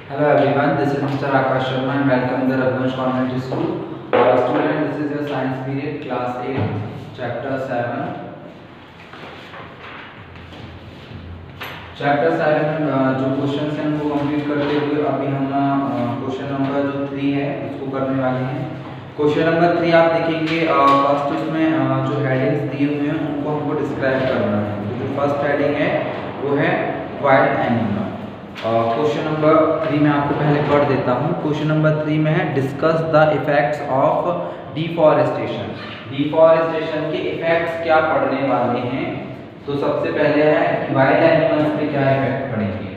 Hello everyone, this is Mr. Akash Sharma and welcome to the Raghuvansh Convent School. Student, this is your science period, class 8, chapter 7. Chapter 7 जो question हैं उनको complete करते हुए अभी हम question number जो 3 है उसको करने वाले हैं। क्वेश्चन नंबर 3 आप देखेंगे, फर्स्ट उसमें जो हेडिंग्स दिए हुए हैं उनको हमको डिस्क्राइब करना है। तो जो फर्स्ट हेडिंग है वो है वाइल्ड एनिमल। क्वेश्चन नंबर 3 में आपको पहले पढ़ देता हूँ। क्वेश्चन नंबर 3 में है discuss the effects of deforestation. Deforestation के इफेक्ट्स क्या पढ़ने वाले हैं। तो सबसे पहले है कि वाइल्ड एनिमल्स पे क्या इफेक्ट पड़ेंगे।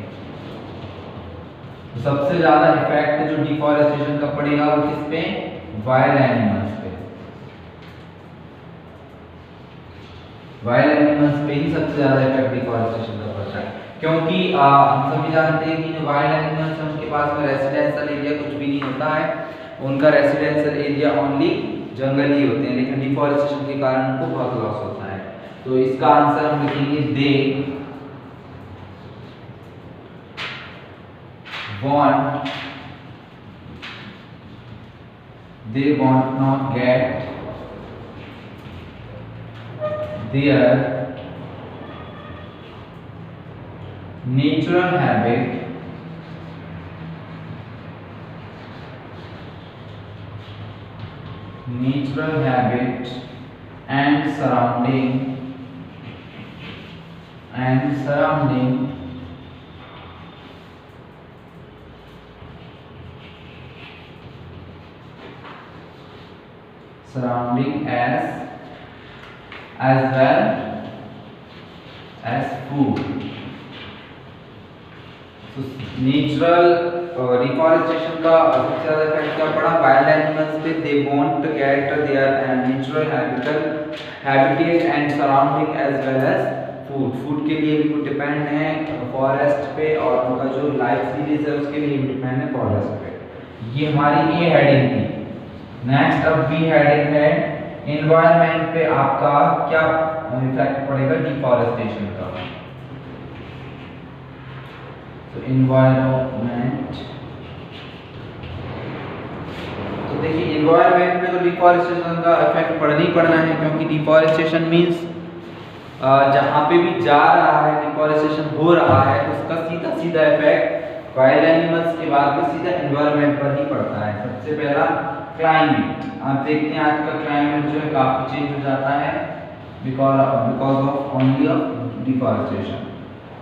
तो सबसे ज्यादा इफेक्ट जो डिफॉरेस्टेशन का पड़ेगा वो किस पे, वाइल्ड एनिमल्स पे। वाइल्ड एनिमल्स पे ही सबसे ज्यादा इफेक्ट डिफॉरेस्टेशन का पड़ता है, क्योंकि हम सभी जानते हैं कि जो वाइल्ड एनिमल्स हैं उनके पास में रेसिडेंशियल एरिया कुछ भी नहीं होता है, उनका रेसिडेंशियल एरिया ओनली जंगल ही होते हैं, लेकिन डिफॉरेस्टेशन के कारण उनको बहुत लॉस होता है। तो इसका आंसर हम लिखेंगे दे want not get their natural habit and surrounding as well as food। तो नेचुरल डिफॉरेस्टेशन का सबसे ज्यादा इफेक्ट क्या पड़ा वाइल्ड एनिमल्स पे। They won't get their natural habitat and surrounding as well as food के लिए भी डिपेंड है फॉरेस्ट पे, और उनका जो लाइफ सीरीज है उसके लिए डिपेंड है फॉरेस्ट पे। ये हमारी ए हेडिंग थी। नेक्स्ट अब बी हेडिंग है एनवायरनमेंट पे आपका क्या इफेक्ट पड़ेगा डिफॉरेस्टेशन का। तो एनवायरनमेंट, तो देखिए एनवायरनमेंट पे तो डिफॉरेस्टेशन का इफेक्ट पड़ना ही पड़ना है, क्योंकि डिफॉरेस्टेशन मींस जहाँ पे भी जा रहा है डिफॉरेस्टेशन हो रहा है उसका सीधा सीधा इफेक्ट वाइल्ड एनिमल्स के बाद में सीधा एनवायरनमेंट पर ही पड़ता है। सबसे पहला क्लाइमेट, आप देखते हैं आज का क्लाइमेट जो है काफी चेंज हो जाता है because of only of deforestation.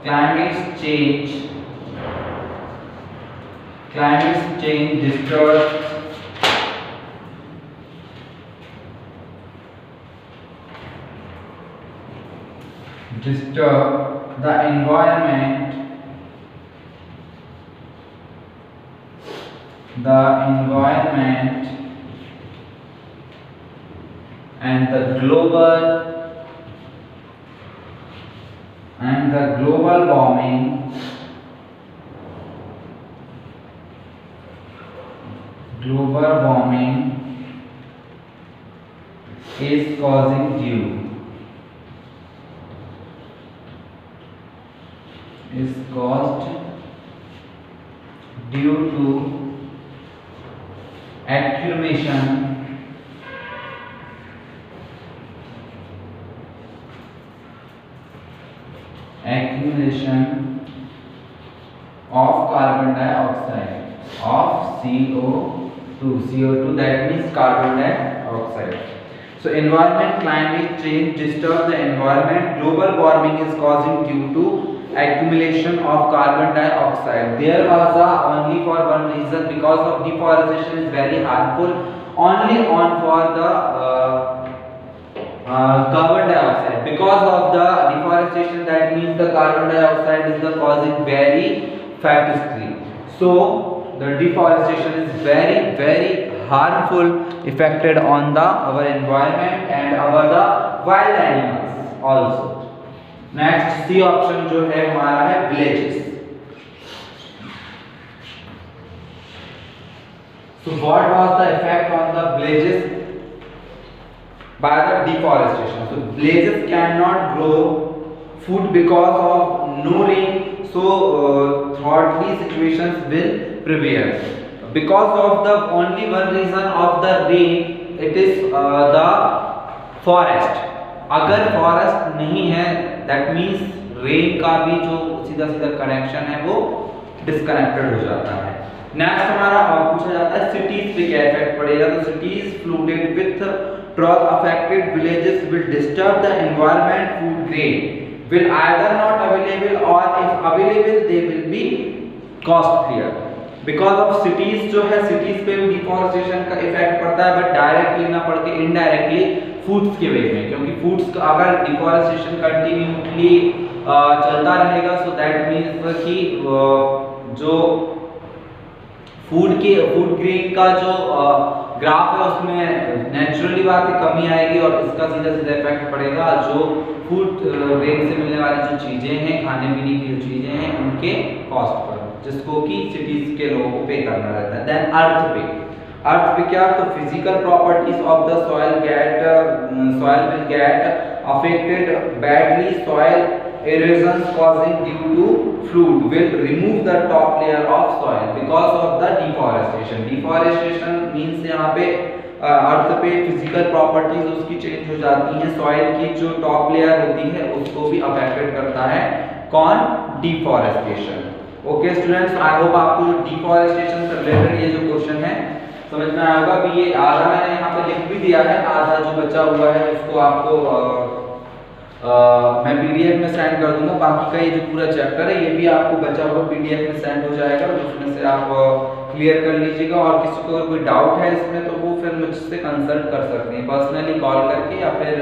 Climate change disturb the environment and the global warming is causing due to accumulation of carbon dioxide of CO2, that means carbon dioxide. So environment, climate change disturb the environment. Global warming is causing due to accumulation of carbon dioxide. There was only for one reason, because of deforestation is very harmful only for the carbon dioxide. Because of the deforestation, that means the carbon dioxide is the causing very factory. So the deforestation is very harmful affected on our environment and the wild animals also. Next C option जो है हमारा है villages. So what was the effect on the villages by the deforestation? So villages cannot grow food because of no rain. So thorny situations will prevail. Because of the only one reason of the rain, it is the forest. अगर forest नहीं है, that means rain का भी जो सीधा सीधा connection है वो डिस्कनेक्टेड हो जाता है। नेक्स्ट हमारा पूछा जाता है सिटीज पे क्या इफेक्ट पड़ेगा। तो cities flooded with drought affected villages will disturb the environment, food grain will either not available or if available they will be costlier. Because of cities जो है, cities पे भी डिफॉरेस्टेशन का इफेक्ट पड़ता है, बट डायरेक्टली ना पड़ के इनडायरेक्टली फूड्स के वे में, क्योंकि फूड्स का अगर डिफॉरेस्टेशन कंटिन्यूसली चलता रहेगा सो दैट मीन्स कि जो फूड ग्रेन का जो ग्राफ है उसमें नेचुरली बात है कमी आएगी और इसका सीधा सीधा इफेक्ट पड़ेगा जो फूड ग्रेन से मिलने वाली जो चीजें हैं, खाने पीने की जो चीजें हैं उनके कॉस्ट पर, जिसको कि सिटीज के लोगों को पे करना रहता है। देन अर्थ पे क्या, तो physical properties of the soil will get affected badly. Soil erosion causing due to flood will remove the top layer of soil because of the deforestation. Deforestation means यहाँ पे अर्थ पे फिजिकल प्रॉपर्टीज उसकी change हो जाती हैं, soil की जो top layer होती है उसको भी अफेक्टेड करता है कौन, deforestation. Okay students, I hope आपको जो डिफॉरेस्टेशन से रिलेटेड ये जो क्वेश्चन है समझ में आएगा। भी ये आधा मैंने यहाँ पे लिख भी दिया है, आधा जो बचा हुआ है उसको आपको मैं पीडीएफ में सेंड कर दूंगा। बाकी का ये जो पूरा चैप्टर है ये भी आपको बचा हुआ पीडीएफ में सेंड हो जाएगा, उसमें से आप क्लियर कर लीजिएगा। और किसी को कोई डाउट है इसमें तो वो फिर मुझसे कंसल्ट कर सकते हैं पर्सनली कॉल करके, या फिर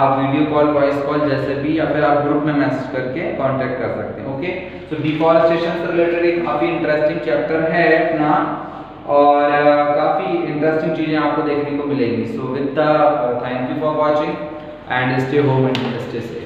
आप वीडियो कॉल, वॉइस कॉल जैसे भी, या फिर आप ग्रुप में मैसेज करके कांटेक्ट कर सकते हैं। ओके, सो डिफॉरेस्टेशन से रिलेटेड एक काफ़ी इंटरेस्टिंग चैप्टर है अपना और काफ़ी इंटरेस्टिंग चीज़ें आपको देखने को मिलेंगी। So with the thank you for watching and stay home and stay safe.